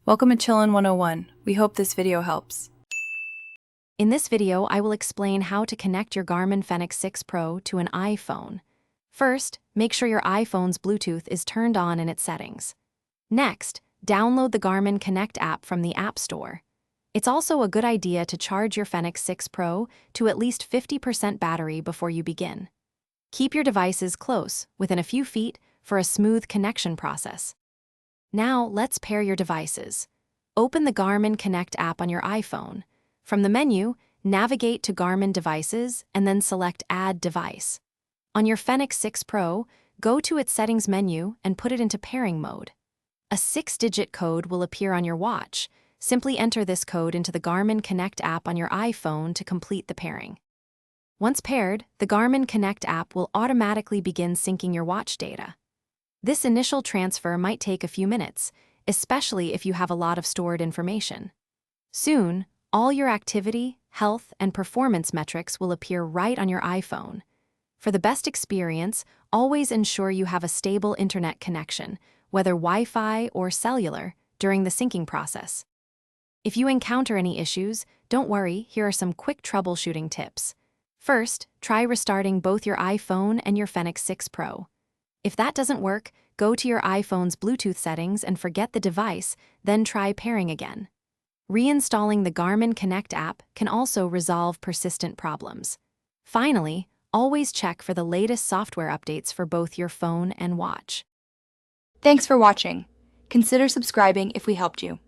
Welcome to Chillin' 101. We hope this video helps. In this video, I will explain how to connect your Garmin Fenix 6 Pro to an iPhone. First, make sure your iPhone's Bluetooth is turned on in its settings. Next, download the Garmin Connect app from the App Store. It's also a good idea to charge your Fenix 6 Pro to at least 50% battery before you begin. Keep your devices close, within a few feet, for a smooth connection process. Now, let's pair your devices. Open the Garmin Connect app on your iPhone. From the menu, navigate to Garmin Devices and then select Add Device. On your Fenix 6 Pro, go to its Settings menu and put it into pairing mode. A 6-digit code will appear on your watch. Simply enter this code into the Garmin Connect app on your iPhone to complete the pairing. Once paired, the Garmin Connect app will automatically begin syncing your watch data. This initial transfer might take a few minutes, especially if you have a lot of stored information. Soon, all your activity, health, and performance metrics will appear right on your iPhone. For the best experience, always ensure you have a stable internet connection, whether Wi-Fi or cellular, during the syncing process. If you encounter any issues, don't worry, here are some quick troubleshooting tips. First, try restarting both your iPhone and your Fenix 6 Pro. If that doesn't work, go to your iPhone's Bluetooth settings and forget the device, then try pairing again. Reinstalling the Garmin Connect app can also resolve persistent problems. Finally, always check for the latest software updates for both your phone and watch. Thanks for watching. Consider subscribing if we helped you.